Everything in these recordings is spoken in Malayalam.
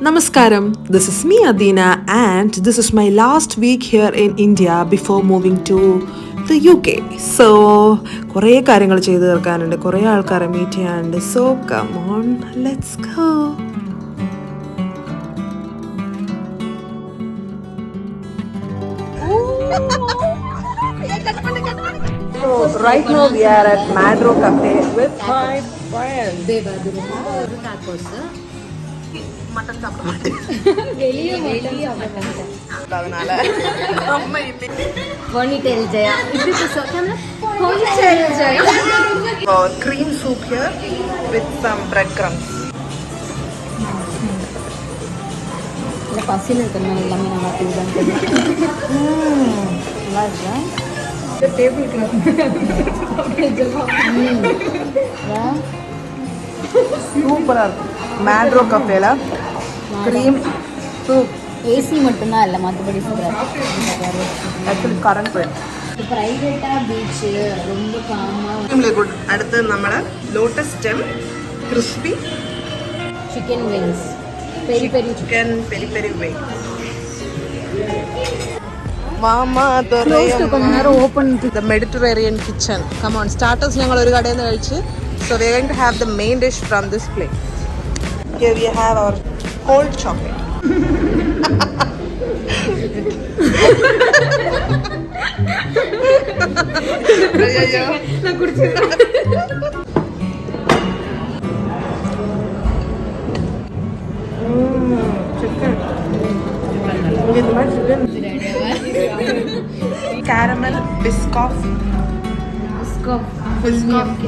Namaskaram, this is me Adina and this is my last week here in India before moving to the UK. So, കുറേ കാര്യങ്ങൾ ചെയ്തു തീർക്കാനുണ്ട്, കുറേ ആൾക്കാരെ മീറ്റ് ചെയ്യാനുണ്ട്. So, come on, let's go. So, right now we are at Madro Cafe with my friends. Mutton cream soup here with some breadcrumbs. The tablecloth. Super. Madro Cafe la cream soup. AC மட்டும்தான் இல்ல மத்தபடி சூப்பரா actually current point பிரைவேட்டா பீச் ரொம்ப காமா extremely good. அடுத்து நம்மள lotus stem crispy chicken wings peri peri chicken peri peri wings. Mama close to கொஞ்ச நேரம் open to the Mediterranean kitchen. Come on, starters ഞങ്ങൾ ഒരു കടയിൽ നിന്ന് കഴിച്ചു. So we are going to have the main dish from this place. Here we have our cold chocolate. Chicken. With my chicken. Caramel biscoff.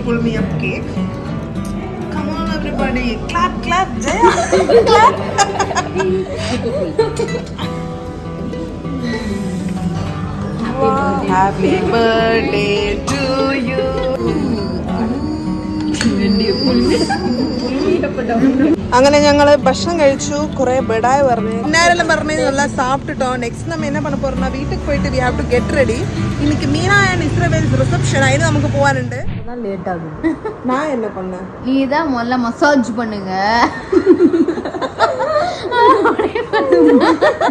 Pull me up cake. Come on everybody, clap clap Jaya. Clap. Happy birthday to you. അങ്ങനെ ഞങ്ങൾ ഭക്ഷണം കഴിച്ചു, കുറേ ബെഡായി പറഞ്ഞു, പിന്നാരെല്ലാം പറഞ്ഞു நல்லா சாப்பிட்டுட்டோம். நெக்ஸ்ட் நம்ம என்ன பண்ண போறோம்னா வீட்டுக்கு போயிட்டு we have to get ready. இன்னைக்கு மீனா and இஸ்ரவேல்ஸ் ரிசப்ஷன், അതിന് നമുക്ക് போவானுണ്ട്. அதான் லேட் ஆகுது. நான் என்ன பண்ணேன்? நீ தான் முதல்ல மசாஜ் பண்ணுங்க.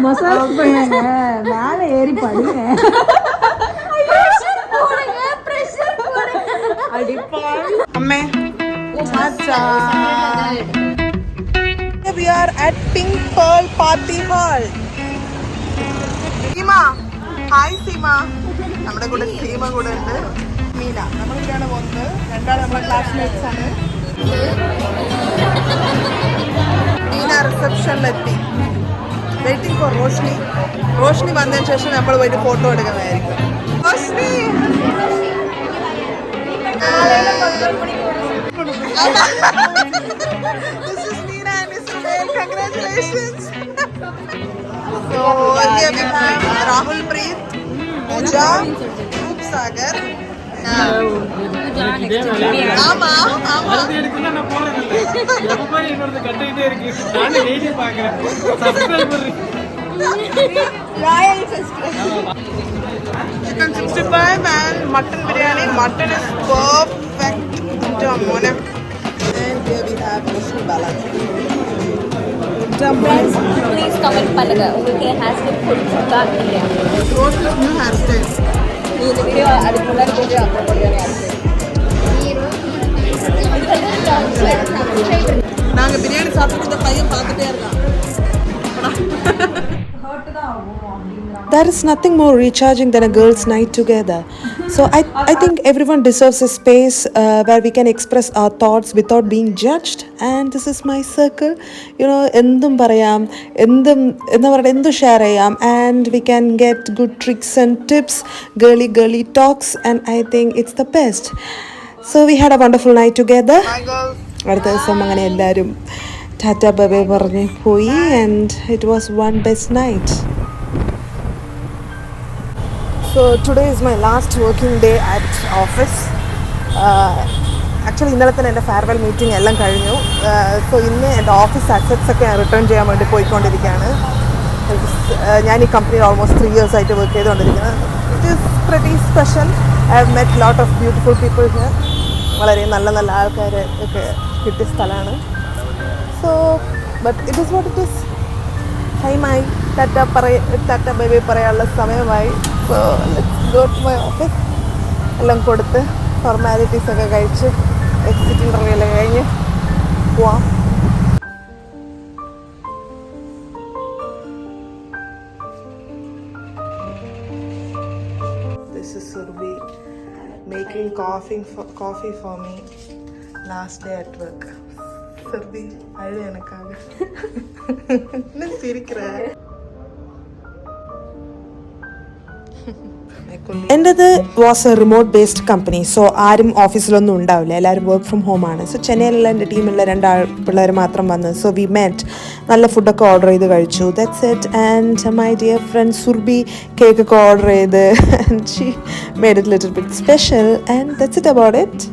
மசாஜ் பண்ணுங்க, மேல ஏறி படுங்க. பிரஷர் போடுங்க, பிரஷர் போடுங்க. அடிப்பாள் அம்மே. Acha. We are at Pink Pearl Party Hall. Seema, hi Seema. നമ്മുടെ കൂടെ സീമ കൂടെ ഉണ്ട്. മീന, നമ്മളിലാണ് പോകുന്നത്. രണ്ടാളും നമ്മളെ ക്ലാസ്മേറ്റ്സ് ആണ്. മീന റിസപ്ഷനിലെത്തി. Waiting for Roshni. റോഷ്നി വന്നതിന് ശേഷം നമ്മൾ പോയിട്ട് ഫോട്ടോ എടുക്കുന്നതായിരിക്കും. Roshni this is Meena and Israel. Congratulations. So here we have Rahul Preet, Pooja, Roop Sagar. ஆமா ஆமா எடுக்கல நான் போறேன் இல்ல எப்ப பாரு இன்னொரு கட்டிட்டே இருக்கு நான் வீடியோ பார்க்கறேன் சப்ஸ்கிரைப் பண்ணு Royal festival chicken 65 and mutton biryani. Mutton is perfect. Jamona. And here we have Vishnu Balaji. Friends, please comment பண்ணுங்க உங்களுக்கு ஹேர் ஸ்டைல் பிடிச்சிருக்கா இல்லையா. Roast is new hairstyle. நீ இந்த வீடியோ அதுக்கு முன்னாடி போய் அப்லோட் பண்ணிடுங்க. நாங்க பிரியாணி சாப்பிட்டு இந்த பையன் பார்த்துட்டே இருக்கான். There is nothing more recharging than a girls' night together. So I think everyone deserves a space where we can express our thoughts without being judged. And this is my circle. You know, endum parayam, endu share cheyam, and we can get good tricks and tips, girly talks, and I think it's the best. So we had a wonderful night together. Hi girls. അടുത്ത ദിവസം അങ്ങനെ എല്ലാവരും ടാറ്റ ബൈ പറഞ്ഞ് പോയി, and it was one best night. So today is my last working day at office. Actually ഇന്നലെ തന്നെ എൻ്റെ ഫെയർവെൽ മീറ്റിംഗ് എല്ലാം കഴിഞ്ഞു. സോ ഇന്ന് എൻ്റെ ഓഫീസ് അസറ്റ്സ് ഒക്കെ റിട്ടേൺ ചെയ്യാൻ വേണ്ടി പോയിക്കൊണ്ടിരിക്കുകയാണ്. ഞാൻ ഈ കമ്പനിയിൽ ഓൾമോസ്റ്റ് 3 years ആയിട്ട് വർക്ക് ചെയ്തുകൊണ്ടിരിക്കുന്നത്. It is pretty special. I have met lot of beautiful people here. വളരെ നല്ല ആൾക്കാർ ഒക്കെ കിട്ടിയ സ്ഥലമാണ്. So But it is what it is. ടൈമായി ടാറ്റ ബൈ ബൈ പറയാനുള്ള സമയമായി. So let's go to my office. എല്ലാം കൊടുത്ത് ഫോർമാലിറ്റീസൊക്കെ കഴിച്ച് എക്സിറ്റ് ഇൻ്റർവ്യൂ എല്ലാം കഴിഞ്ഞ് പോവാം. This is Surbi making coffee for me last day at work. Surbi, அழு எனக்காக. என்ன சிரிக்கிற? എൻ്റെത് was a remote based company. So ആരും ഓഫീസിലൊന്നും ഉണ്ടാവില്ല, എല്ലാവരും വർക്ക് ഫ്രം ഹോമാണ്. സോ ചെന്നൈയിലുള്ള എൻ്റെ ടീമിലുള്ള 2 പിള്ളേർ മാത്രം വന്ന്. സോ വി മെറ്റ്, നല്ല ഫുഡൊക്കെ ഓർഡർ ചെയ്ത് കഴിച്ചു. That's it. And my dear friend Surbhi കേക്കൊക്കെ ഓർഡർ ചെയ്ത് and she made it little bit special. And that's it about it.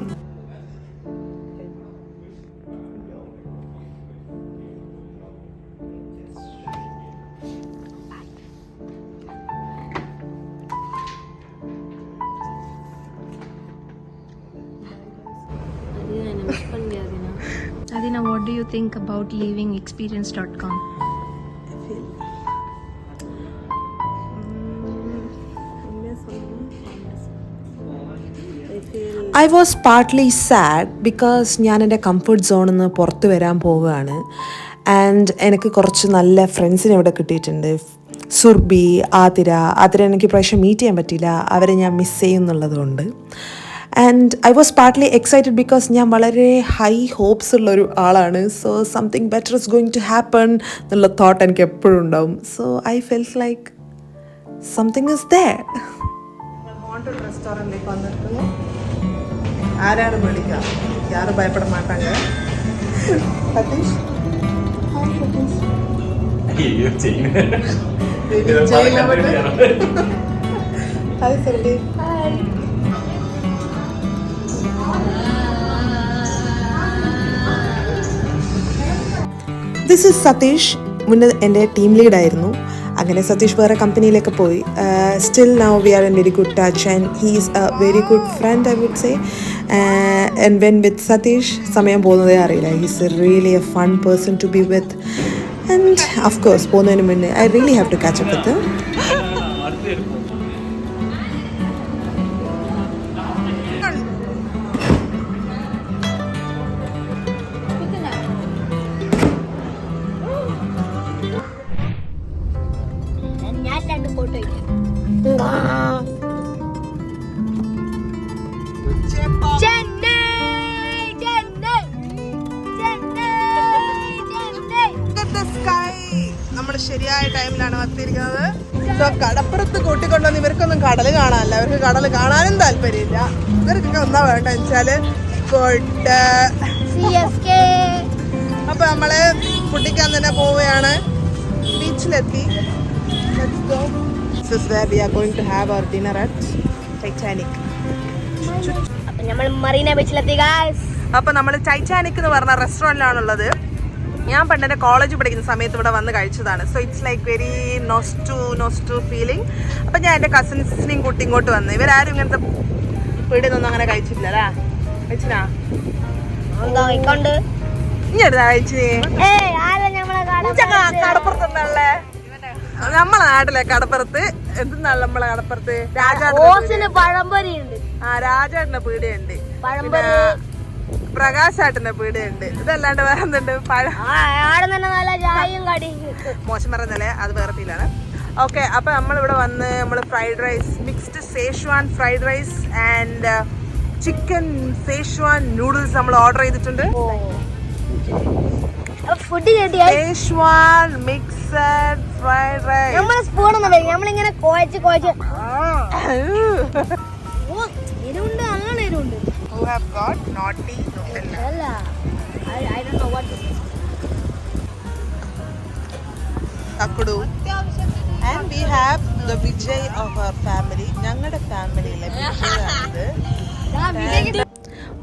Adina, what do you think about leaving experience.com? I was partly sad because ഞാൻ എൻ്റെ കംഫർട്ട് സോണിൽ നിന്ന് പുറത്ത് വരാൻ പോവുകയാണ്. ആൻഡ് എനിക്ക് കുറച്ച് നല്ല ഫ്രണ്ട്സിനെ ഇവിടെ കിട്ടിയിട്ടുണ്ട്. സുർബി, ആതിര എനിക്ക് പ്രാവശ്യം മീറ്റ് ചെയ്യാൻ പറ്റിയില്ല, അവരെ ഞാൻ മിസ് ചെയ്യുന്നുള്ളതുകൊണ്ട്. And I was partly excited because ഞാൻ വളരെ ഹൈ ഹോപ്സ് ഉള്ളൊരു ആളാണ്. So something better is going to happen എന്നുള്ള തോട്ട് എനിക്ക് എപ്പോഴും ഉണ്ടാവും. So I felt like something is there. Haunted റെസ്റ്റോറൻറ്റിലേക്ക് വന്നിരിക്കുന്നു. ആരാണ് വിളിക്കുക, യാരും ഭയപ്പെട മാട്ടാങ്ക. Satish, hi Surbhi. This is Satish. മുന്നേ എൻ്റെ ടീം ലീഡായിരുന്നു. അങ്ങനെ സതീഷ് വേറെ കമ്പനിയിലേക്ക് പോയി. Still now we are in very good touch and he is a very good friend I would say. And when with Satish സമയം പോകുന്നതേ അറിയില്ല. He is really a fun person to be with. And of course പോകുന്നതിന് മുന്നേ I really have to catch up with. നമ്മള് ശരിയായ ടൈമിലാണ് വന്നിരിക്കുന്നത്. സോ കടപ്പുറത്ത് കൂട്ടിക്കൊണ്ടുവന്ന് ഇവർക്കൊന്നും കടൽ കാണാനല്ല, ഇവർക്ക് കടൽ കാണാനും താല്പര്യമില്ല. ഇവർക്കൊക്കെ ഒന്നാ വേണ്ട വെച്ചാല് അപ്പൊ നമ്മള് കുട്ടിക്കാൻ തന്നെ പോവുകയാണ്. ബീച്ചിലെത്തി. This is where we are going to have our dinner at Titanic. അപ്പൊ നമ്മൾ ടൈറ്റാനിക് എന്ന് പറഞ്ഞ റെസ്റ്റോറൻറ്റിലാണുള്ളത്. ഞാൻ പണ്ട് എൻ്റെ കോളേജ് പഠിക്കുന്ന സമയത്ത് ഇവിടെ വന്ന് കഴിച്ചതാണ്. So it's like very nostalgic feeling. അപ്പം ഞാൻ എൻ്റെ കസിൻസിനെയും കൂട്ടി ഇങ്ങോട്ട് വന്ന്. ഇവരാരും ഇങ്ങനത്തെ വീട്ടിൽ നിന്നൊന്നും അങ്ങനെ കഴിച്ചിട്ടില്ല അല്ലേ? കഴിച്ചിനാ ഇങ്ങെടുത്താ കഴിച്ചേ? കടപ്പുറത്തുണ്ടല്ലേ നമ്മളെ നാട്ടിലെ കടപ്പുറത്ത്. എന്തെന്നാണ് നമ്മളെ കടപ്പുറത്ത് രാജാട്ടിന്റെ പീടിയുണ്ട്, പിന്നെ പ്രകാശാട്ടിന്റെ പീടിയുണ്ട്. ഇതല്ലാണ്ട് വേറെ എന്തുണ്ട്? മോശം പറയുന്നല്ലേ, അത് വേറെ ഫീലാണ്. ഓക്കെ, അപ്പൊ നമ്മളിവിടെ വന്ന് നമ്മൾ fried rice, mixed Schezwan fried rice and chicken Schezwan noodles നമ്മൾ ഓർഡർ ചെയ്തിട്ടുണ്ട്. Schezwan mixed fried rice. നമ്മളിങ്ങനെ കുഴച്ച് Who have got naughty Nutella? I don't know what this is. Takudu. And we have the Vijay of our family. ഞങ്ങളുടെ ഫാമിലിയിലെ Vijay.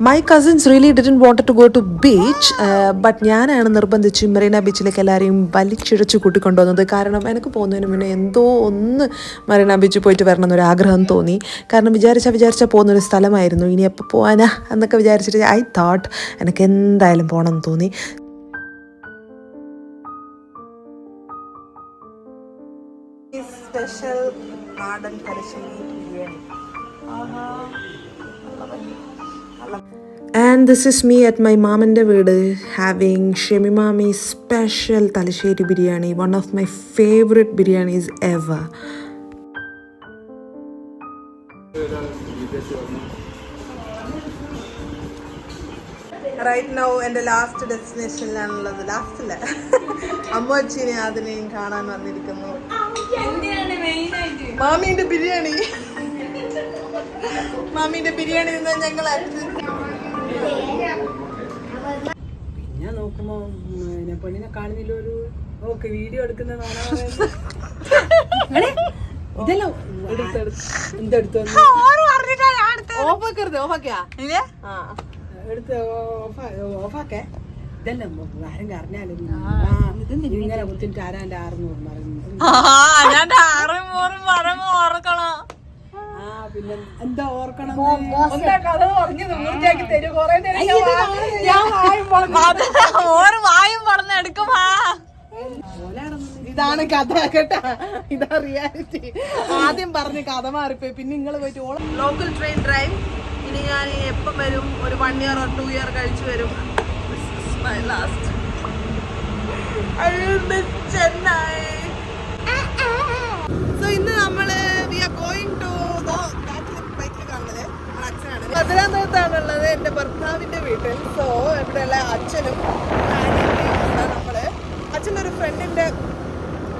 My cousins really didn't want to go to beach, but ഞാനാണ് നിർബന്ധിച്ച് മറീന ബീച്ചിലേക്ക് എല്ലാവരെയും വലിച്ചിഴച്ച് കൂട്ടിക്കൊണ്ടുവന്നത്. കാരണം എനിക്ക് പോകുന്നതിന് മുന്നേ എന്തോ ഒന്ന് മറീന ബീച്ചിൽ പോയിട്ട് വരണം എന്നൊരു ആഗ്രഹം തോന്നി. കാരണം വിചാരിച്ച പോകുന്നൊരു സ്ഥലമായിരുന്നു. ഇനി എപ്പോൾ പോകാനാ എന്നൊക്കെ വിചാരിച്ചിട്ട് ഐ തോട്ട് എനിക്ക് എന്തായാലും പോകണമെന്ന് തോന്നി. സ്പെഷ്യൽ നാടൻ Thalassery biryani. And this is me at my mom and David having Shemi Mami's special Talasheri biryani, one of my favorite biryanis ever. Right now എൻ്റെ ലാസ്റ്റ് ഡെസ്റ്റിനേഷനിലാണുള്ളത്. ലാസ്റ്റില്ല, അമ്മച്ചിനെ അതിനെയും കാണാൻ വന്നിരിക്കുന്നു. മാമീൻ്റെ ബിരിയാണി നിന്നാ ഞങ്ങൾ പിന്നെ നോക്കുമ്പോ പെണ്ണിനെ കാണുന്നില്ല. ഒരു ഓക്കെ വീഡിയോ എടുക്കുന്ന ഇതെല്ലാം എന്തെടുത്തു എടുത്ത് ഓഫാക്കേ. ഇതെല്ലാം ആരും അറിഞ്ഞാലും ഇങ്ങനെ കുത്തിട്ട് 600 പിന്നെ എന്താ ഓർക്കണം. ഇതാണ് കഥ കേട്ടാ, ഇതാ റിയാലിറ്റി. ആദ്യം പറഞ്ഞ് കഥ മാറിപ്പോയി. പിന്നെ നിങ്ങൾ പോയിട്ട് ലോക്കൽ ട്രെയിൻ ഡ്രൈവ്. ഇനി ഞാൻ എപ്പം വരും? ഒരു 1 year or 2 year കഴിച്ചു വരും. My last. I miss Chennai. So ഇന്ന് നമ്മള് we are going to മധുരാന്തരത്താണുള്ളത്, എൻ്റെ ഭർത്താവിൻ്റെ വീട്ടിൽ. സോ ഇവിടെയുള്ള അച്ഛനും നമ്മള് അച്ഛനൊരു ഫ്രണ്ടിൻ്റെ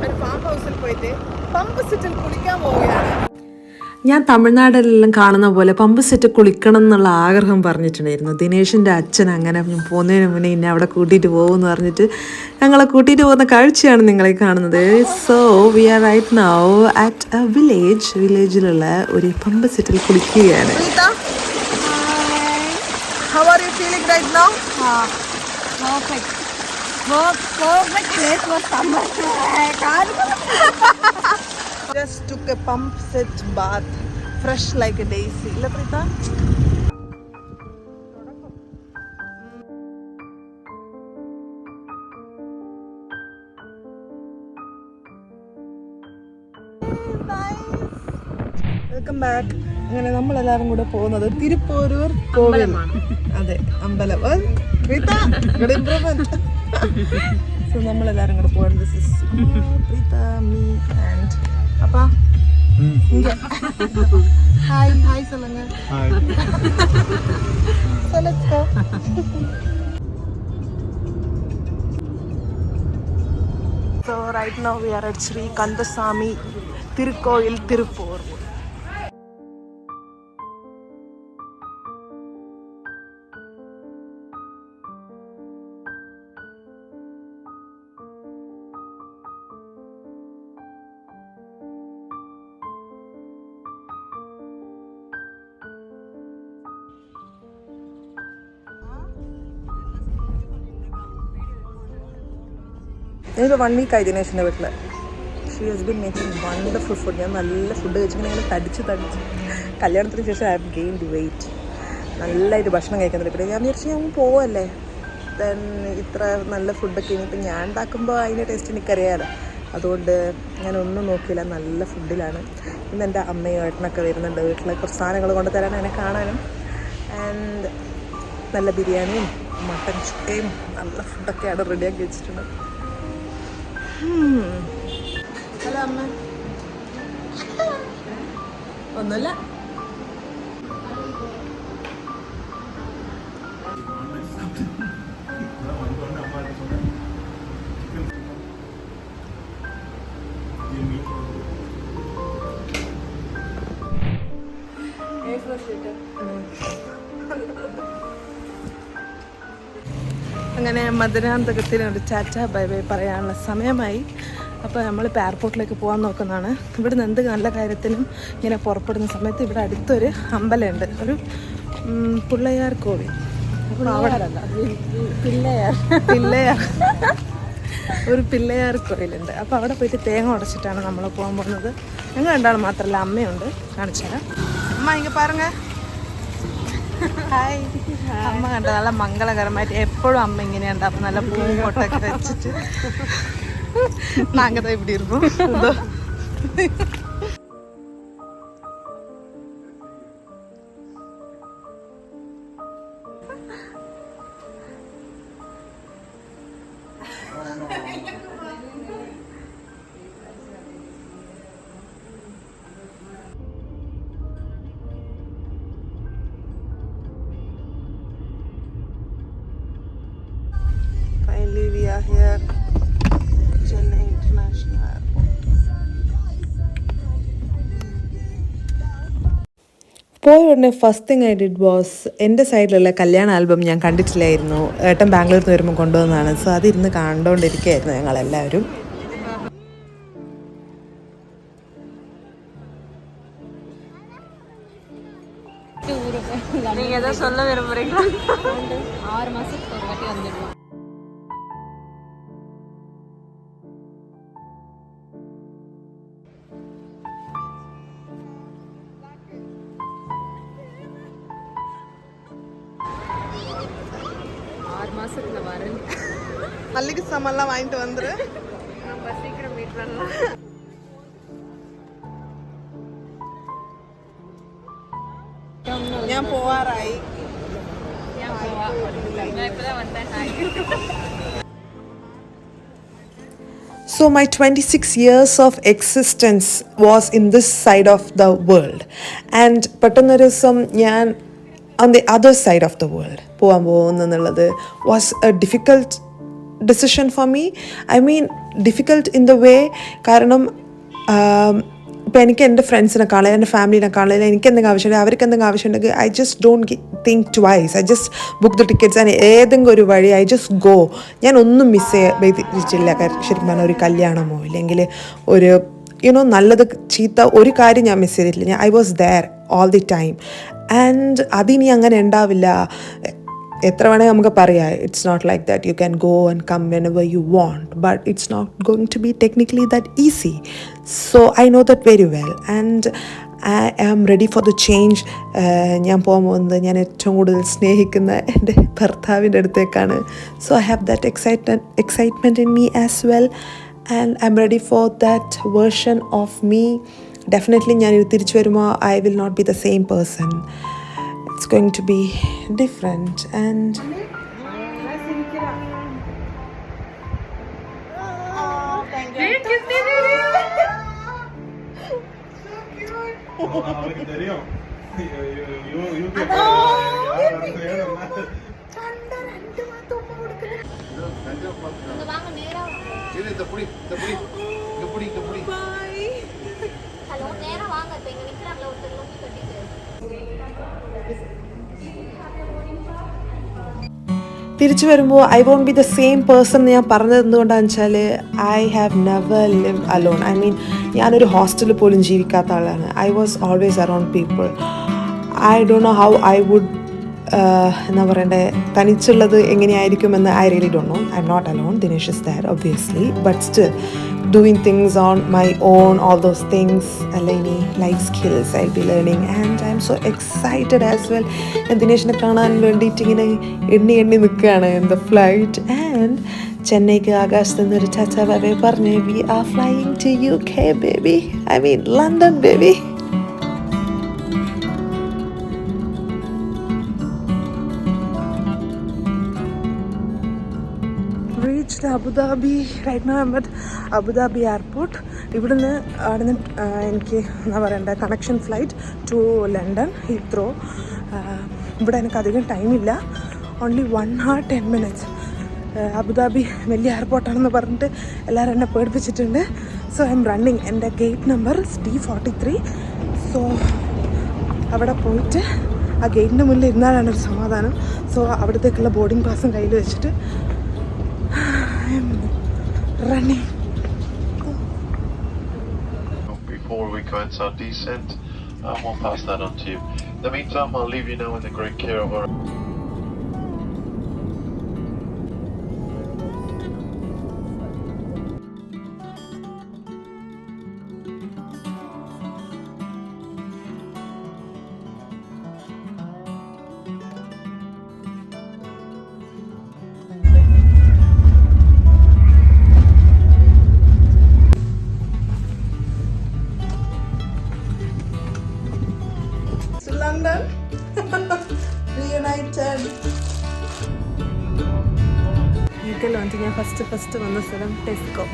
ഒരു ഫാം ഹൗസിൽ പോയിട്ട് പമ്പ് സെറ്റിൽ കുളിക്കാൻ പോവുകയാണ്. ഞാൻ തമിഴ്നാട്ടിലെല്ലാം കാണുന്ന പോലെ പമ്പ് സെറ്റ് കുളിക്കണം എന്നുള്ള ആഗ്രഹം പറഞ്ഞിട്ടുണ്ടായിരുന്നു. ദിനേഷിൻ്റെ അച്ഛൻ അങ്ങനെ പോകുന്നതിന് മുന്നേ എന്നെ അവിടെ കൂട്ടിയിട്ട് പോകുമെന്ന് പറഞ്ഞിട്ട് ഞങ്ങളെ കൂട്ടിയിട്ട് പോകുന്ന കാഴ്ചയാണ് നിങ്ങളെ കാണുന്നത്. So we are right now at a വില്ലേജിലുള്ള ഒരു പമ്പ് സെറ്റിൽ കുളിക്കുകയാണ്. How are you feeling right now? Perfect place for summer. Just took a pump set bath, fresh like a daisy. Illa Prita? Welcome back. അങ്ങനെ നമ്മളെല്ലാവരും കൂടെ പോകുന്നത് തിരുപ്പോരൂർ കോവിലമാണ്. അതെ, അമ്പലം. സോ നമ്മളെല്ലാവരും കൂടെ പോകുന്നത്. This is Preetha, me and അപ്പാ. ഹായ് சொல்லுங்க. So let's go. So right now we are at Sri Kandasamy Tirukkoil, Tirupur. ഞാനിപ്പോൾ 1 week ആയി ദിനേഷിൻ്റെ വീട്ടിൽ. She has been making wonderful food. ഞാൻ നല്ല ഫുഡ് കഴിച്ചിങ്ങനെ ഇങ്ങനെ തടിച്ച് കല്യാണത്തിന് ശേഷം ഐ ഹാവ് ഗെയിൻഡ് വെയിറ്റ്. നല്ലതായിട്ട് ഭക്ഷണം കഴിക്കുന്നുണ്ട്. പിന്നെ ഞാൻ വിചാരിച്ചു ഞാൻ പോവല്ലേ, ദെൻ ഇത്ര നല്ല ഫുഡൊക്കെ ഇനിയിപ്പോൾ ഞാൻ ഉണ്ടാക്കുമ്പോൾ അതിൻ്റെ ടേസ്റ്റ് എനിക്കറിയാമല്ലോ. അതുകൊണ്ട് ഞാനൊന്നും നോക്കിയില്ല, നല്ല ഫുഡിലാണ്. ഇന്ന് എൻ്റെ അമ്മയും ഏട്ടനൊക്കെ വരുന്നുണ്ട് വീട്ടിൽ. കുറച്ച് സാധനങ്ങൾ കൊണ്ടുതരാൻ എന്നെ കാണാനും. ആൻഡ് നല്ല ബിരിയാണിയും മട്ടൻ ചുക്കയും നല്ല ഫുഡൊക്കെയാണ് റെഡിയാക്കി വെച്ചിട്ടുണ്ട്. ഹലോ അമ്മ. ഒന്നുമില്ല. അങ്ങനെ മധുരാന്തകത്തിന് ഒരു ടാറ്റ ബൈ ബൈ പറയാനുള്ള സമയമായി. അപ്പോൾ നമ്മളിപ്പോൾ എയർപോർട്ടിലേക്ക് പോകാൻ നോക്കുന്നതാണ്. ഇവിടുന്ന് എന്ത് നല്ല കാര്യത്തിനും ഇങ്ങനെ പുറപ്പെടുന്ന സമയത്ത് ഇവിടെ അടുത്തൊരു അമ്പലമുണ്ട്, ഒരു പിള്ളയാർ കോവിൽ. അപ്പോൾ അവിടെ ഒരു പിള്ളയാർ കോവിലുണ്ട്. അപ്പോൾ അവിടെ പോയിട്ട് തേങ്ങ ഉടച്ചിട്ടാണ് നമ്മൾ പോകാൻ പോകുന്നത്. ഞങ്ങൾ രണ്ടാളും മാത്രമല്ല, അമ്മയുണ്ട്. കാണിച്ചു തരാം. അമ്മ ഇങ്ങ പാരുങ്ങ. ഹായ്. അമ്മ കണ്ട നല്ല മംഗളകരമായിട്ട് എപ്പോഴും അമ്മ ഇങ്ങനെയുണ്ട്. അപ്പം നല്ല പൂവൊട്ടൊക്കെ വെച്ചിട്ട് നാങ്കത ഇവിടെ ഇരുന്നു. Finally, we are here, Chennai International Airport. പോയ ഉടനെ first thing I did was എൻ്റെ സൈഡിലുള്ള കല്യാണ ആൽബം ഞാൻ കണ്ടിട്ടില്ലായിരുന്നു. ഏട്ടൻ ബാംഗ്ലൂരിൽ നിന്ന് വരുമ്പോൾ കൊണ്ടുവന്നതാണ്. സോ അതിരുന്ന് കണ്ടുകൊണ്ടിരിക്കുകയായിരുന്നു ഞങ്ങളെല്ലാവരും. நீங்கள் எதாவது சொல்ல விரும்புகிறீங்களா? 6 மாதத்துக்கு ஒரு வாட்டி வந்துடுவோம். மாசத்துல வரேன். மல்லிகை சாமான்லாம் வாங்கிட்டு வந்துரு. நம்ம சீக்கிரம் வீட்டுல ഞാൻ പോവാറായി. So my 26 years of existence was in this side of the world, and പെട്ടെന്നൊരു ദിവസം ഞാൻ on the other side of the world പോകാൻ പോകുന്നെന്നുള്ളത് was a difficult decision for me. I mean difficult in the way കാരണം ഇപ്പോൾ എനിക്ക് എൻ്റെ ഫ്രണ്ട്സിനെ കാണാൻ, എൻ്റെ ഫാമിലിനെ കാണാൻ, എനിക്ക് എന്തെങ്കിലും ആവശ്യമുണ്ടെങ്കിൽ അവർക്ക് എന്തെങ്കിലും ആവശ്യമുണ്ടെങ്കിൽ I just don't think twice. I just book the tickets and ഏതെങ്കിലും ഒരു വഴി ഐ ജസ്റ്റ് ഗോ. ഞാൻ ഒന്നും മിസ് ചെയ്തിട്ടില്ല. ശരിക്കും പറഞ്ഞാൽ ഒരു കല്യാണമോ ഇല്ലെങ്കിൽ ഒരു നല്ലത് ചീത്ത ഒരു കാര്യം ഞാൻ മിസ് ചെയ്തിട്ടില്ല. I was there all the time. And അതിനി അങ്ങനെ ഉണ്ടാവില്ല. എത്ര വേണമെങ്കിൽ നമുക്ക് പറയാം, it's not like that you can go and come whenever you want, but it's not going to be technically that easy. So I know that very well and I am ready for the change. ഞാൻ പോകാൻ പോകുന്നത് ഞാൻ ഏറ്റവും കൂടുതൽ സ്നേഹിക്കുന്ന എൻ്റെ ഭർത്താവിൻ്റെ അടുത്തേക്കാണ്. So I have that excitement in me as well and I am ready for that version of me. Definitely ഞാനിത് തിരിച്ചു വരുമ്പോൾ I will not be the same person. It's going to be different and hello நேரா வாங்க. இப்போ இங்க நிக்கிறாங்களே ஒருத்தர் லூங்கி கட்டிட்டு. തിരിച്ചു വരുമ്പോൾ I won't be the same person എന്ന് ഞാൻ പറഞ്ഞത് എന്തുകൊണ്ടാണെന്ന് വെച്ചാൽ I have never live alone. I mean ഞാനൊരു ഹോസ്റ്റലിൽ പോലും ജീവിക്കാത്ത ആളാണ്. I was always around people. I don't know how I would എന്താ പറയണ്ടേ, തനിച്ചുള്ളത് എങ്ങനെയായിരിക്കുമെന്ന് I really don't know. I'm not alone. Dinesh is there obviously, but still doing things on my own, all those things, alani life skills I'll be learning, and I'm so excited as well. And dineshine kaanan vendite ingane enni nikkana in the flight, and Chennai ku agasthinu oru tata bye parne we are flying to UK baby, I mean London baby. Reached Abu Dhabi. Right now I'm at Abu Dhabi airport. ഇവിടുന്ന് എനിക്ക് എന്താ പറയണ്ട connection flight to London Heathrow. ഇവിടെ എനിക്ക് അധികം ടൈമില്ല. Only 1 hour 10 minutes. അബുദാബി വലിയ എയർപോർട്ടാണെന്ന് പറഞ്ഞിട്ട് എല്ലാവരും എന്നെ പേടിപ്പിച്ചിട്ടുണ്ട്. So I'm running. എൻ്റെ ഗേറ്റ് നമ്പർ D43. സോ അവിടെ പോയിട്ട് ആ ഗേറ്റിൻ്റെ മുന്നിൽ ഇരുന്നാലാണ് ഒരു സമാധാനം. സോ അവിടത്തേക്കുള്ള ബോർഡിംഗ് പാസും കയ്യിൽ വെച്ചിട്ട് I'm running. Before we commence our descent, we'll pass that on to you. In the meantime, I'll leave you now in the great care of our... first വന്ന സ്ഥലം ടെസ്കോ.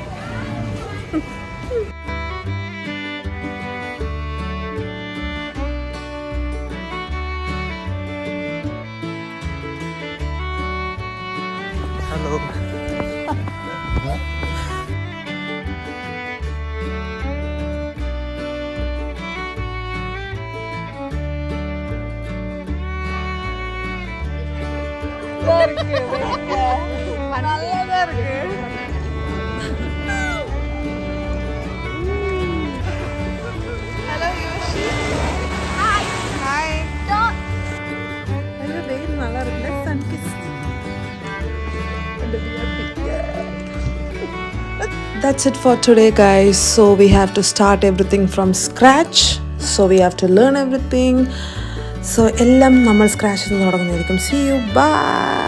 ഹലോ. நல்லதா இருக்கு. Hello Yoshi. ஹாய். நல்ல வெயில் நல்லா இருக்குல்ல, sun kiss. That's it for today, guys. So we have to start everything from scratch. So we have to learn everything. So എല്ലാം നമ്മൾ സ്ക്രാച്ചിൽ നിന്ന് തുടങ്ങുന്നതായിരിക്കും. See you. Bye.